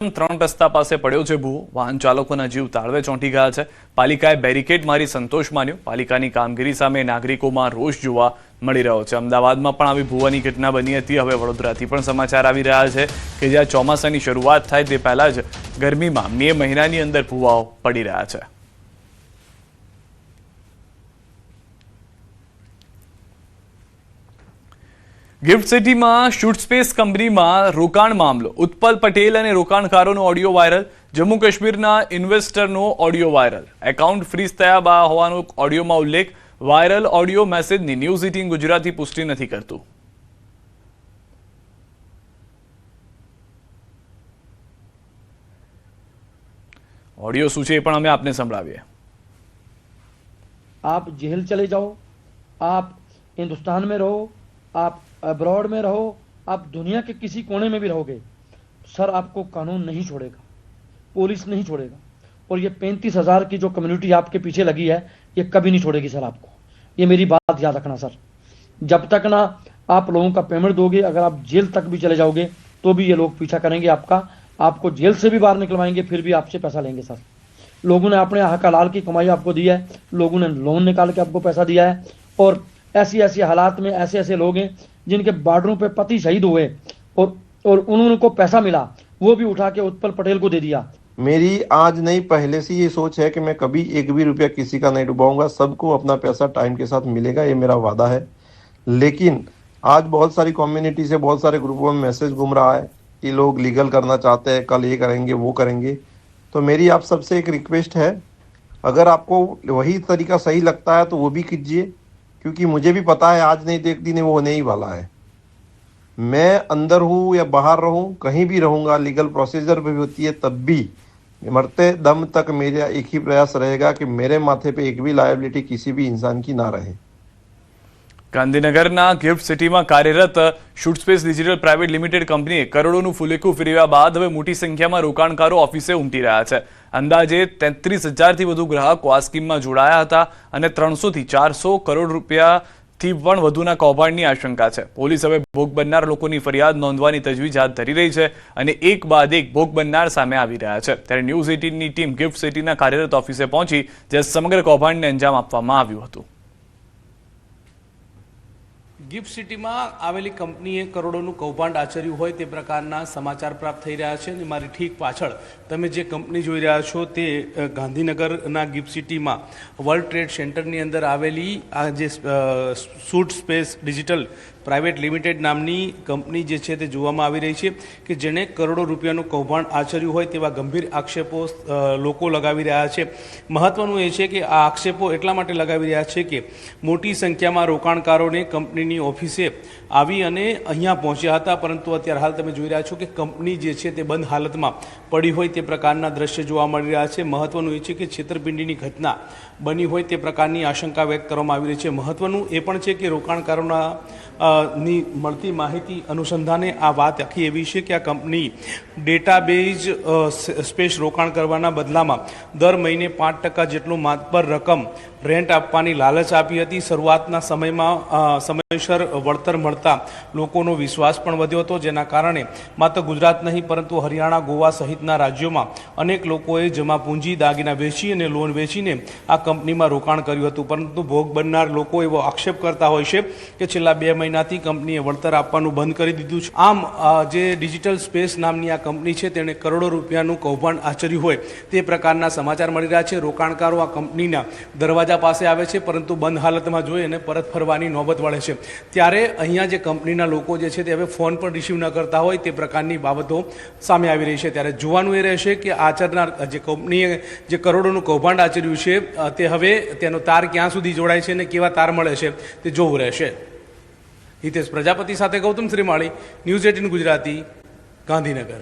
ત્રણ રસ્તા પાસે પડ્યો છે ભૂવો. વાહન ચાલકોના જીવ તાળવે ચોંટી ગયા છે. પાલિકાએ બેરિકેડ મારી સંતોષ માન્યો. પાલિકાની કામગીરી સામે નાગરિકોમાં રોષ જોવા મળી રહ્યો છે. અમદાવાદમાં પણ આવી ભૂવાની ઘટના બની હતી. હવે વડોદરાથી પણ સમાચાર આવી રહ્યા છે કે જ્યાં ચોમાસાની શરૂઆત થાય તે પહેલા જ ગરમીમાં મે મહિનાની અંદર ભૂવાઓ પડી રહ્યા છે. ગિફ્ટ સિટીમાં શૂટસ્પેસ કંપનીમાં રોકાણ મામલો. ઉત્પલ પટેલ અને રોકાણકારોનો ઓડિયો વાયરલ. જમ્મુ કાશ્મીરના ઇન્વેસ્ટરનો ઓડિયો વાયરલ. એકાઉન્ટ ફ્રીઝ થયા હોવાનો ઓડિયોમાં ઉલ્લેખ. વાયરલ ઓડિયો મેસેજની ન્યૂઝ 18 ગુજરાતી પુષ્ટિ નથી કરતું. ઓડિયો શું છે એ પણ અમે આપને સંભળાવીએ. आप जेल चले जाओ, आप हिंदुस्तान में रहो, आप अब्रॉड में रहो, आप दुनिया के किसी कोने में भी रहोगे, सर आपको कानून नहीं छोड़ेगा, पुलिस नहीं छोड़ेगा। और ये 35,000 की जो कम्युनिटी आपके पीछे लगी है ये कभी नहीं छोड़ेगी सर आपको। ये मेरी बात याद रखना सर। जब तक ना आप लोगों का पेमेंट दोगे, अगर आप जेल तक भी चले जाओगे तो भी ये लोग पीछा करेंगे आपका, आपको जेल से भी बाहर निकलवाएंगे, फिर भी आपसे पैसा लेंगे सर। लोगों ने अपने हक हलाल की कमाई आपको दी है, लोगों ने लोन निकाल के आपको पैसा दिया है, और ऐसी ऐसी हालात में ऐसे ऐसे लोग हैं जिनके बॉर्डरों पे पति शहीद हुए और उनको पैसा मिला, वो भी उठा के उत्पल पटेल को दे दिया। मेरी आज नहीं पहले से ये सोच है कि मैं कभी एक भी रुपया किसी का नहीं डुबाऊंगा, सबको अपना पैसा टाइम के साथ मिलेगा, ये मेरा वादा है। लेकिन आज बहुत सारी कम्युनिटी से बहुत सारे ग्रुपों में मैसेज घूम रहा है कि लोग लीगल करना चाहते हैं, कल ये करेंगे वो करेंगे। तो मेरी आप सबसे एक रिक्वेस्ट है, अगर आपको वही तरीका सही लगता है तो वो भी कीजिए, क्योंकि मुझे भी पता है आज नहीं तो एक दिन वो होने ही वाला है। मैं अंदर हूँ या बाहर रहूँ, कहीं भी रहूँगा, लीगल प्रोसीजर भी होती है, तब भी मरते दम तक मेरा एक ही प्रयास रहेगा कि मेरे माथे पे एक भी लायबिलिटी किसी भी इंसान की ना रहे। ગાંધીનગરના ગિફ્ટ સિટીમાં કાર્યરત શૂટસ્પેસ ડિજિટલ પ્રાઇવેટ લિમિટેડ કંપનીએ કરોડોનું ફુલેકું ફેરવ્યા બાદ હવે મોટી સંખ્યામાં રોકાણકારો ઓફિસે ઉમટી રહ્યા છે. અંદાજે 33,000થી વધુ ગ્રાહકો આ સ્કીમમાં જોડાયા હતા અને 300 થી 400 કરોડ રૂપિયાથી પણ વધુના કૌભાંડની આશંકા છે. પોલીસ હવે ભોગ બનનાર લોકોની ફરિયાદ નોંધવાની તજવીજ હાથ ધરી રહી છે અને એક બાદ એક ભોગ બનનાર સામે આવી રહ્યા છે. ત્યારે ન્યૂઝ 18ની ટીમ ગિફ્ટ સિટીના કાર્યરત ઓફિસે પહોંચી, જ્યાં સમગ્ર કૌભાંડને અંજામ આપવામાં આવ્યું હતું. ગિફ્ટ સિટીમાં આવેલી કંપનીએ કરોડોનું કૌભાંડ આચર્યું હોય તે પ્રકારના સમાચાર પ્રાપ્ત થઈ રહ્યા છે. અને મારી ઠીક પાછળ તમે જે કંપની જોઈ રહ્યા છો તે ગાંધીનગરના ગિફ્ટ સિટીમાં વર્લ્ડ ટ્રેડ સેન્ટરની અંદર આવેલી આ જે shoot space digital private limited નામની કંપની જે છે તે જોવામાં આવી રહી છે કે જેણે કરોડો રૂપિયાનું કૌભાંડ આચર્યું હોય તેવા ગંભીર આક્ષેપો લોકો લગાવી રહ્યા છે. મહત્વનું એ છે કે આ આક્ષેપો એટલા માટે લગાવી રહ્યા છે કે મોટી સંખ્યામાં રોકાણકારોને કંપનીની ઓફિસે આવી અને અહીંયા પહોંચ્યા હતા, પરંતુ અત્યારે હાલ તમે જોઈ રહ્યા છો કે કંપની જે છે તે બંધ હાલતમાં પડી હોય તે પ્રકારના દ્રશ્ય જોવા મળી રહ્યા છે. મહત્વનું એ છે કે છેતરપિંડીની ઘટના બની હોય તે પ્રકારની આશંકા વ્યક્ત કરવામાં આવી રહી છે. મહત્વનું એ પણ છે કે રોકાણકારોના ની મળતી માહિતી અનુસંધાને આ વાત આખી એવી છે કે આ કંપની ડેટાબેઝ સ્પેસ રોકાણ કરવાના બદલામાં દર મહિને 5% જેટલું માતબર રકમ રેન્ટ આપવાની લાલચ આપી હતી. શરૂઆતના સમયમાં સમયસર વળતર મળતા લોકોનો વિશ્વાસ પણ વધ્યો હતો, જેના કારણે માત્ર ગુજરાત નહીં પરંતુ હરિયાણા, ગોવા સહિતના રાજ્યોમાં અનેક લોકોએ જમા પૂંજી દાગીના વેચી અને લોન વેચીને આ કંપનીમાં રોકાણ કર્યું હતું. પરંતુ ભોગ બનનાર લોકો એવો આક્ષેપ કરતા હોય છે કે છેલ્લા 2 મહિનાથી કંપનીએ વળતર આપવાનું બંધ કરી દીધું છે. આમ જે ડિજિટલ સ્પેસ નામની આ કંપની છે તેણે કરોડો રૂપિયાનું કૌભાંડ આચર્યું હોય તે પ્રકારના સમાચાર મળી રહ્યા છે. રોકાણકારો આ કંપનીના દરવાજા પાસે આવે છે, પરંતુ બંધ હાલતમાં જોઈ અને પરત ફરવાની નોબત વળે છે. ત્યારે અહીંયા જે કંપનીના લોકો જે છે તે હવે ફોન પણ રિસીવ ન કરતા હોય તે પ્રકારની બાબતો સામે આવી રહી છે. ત્યારે જોવાનું એ રહેશે કે આચરનાર જે કંપનીએ જે કરોડોનું કૌભાંડ આચર્યું છે તે હવે તેનો તાર ક્યાં સુધી જોડાય છે અને કેવા તાર મળે છે તે જોવું રહેશે. હિતેશ પ્રજાપતિ સાથે ગૌતમ શ્રીમાળી, ન્યૂઝ 18 ગુજરાતી, ગાંધીનગર.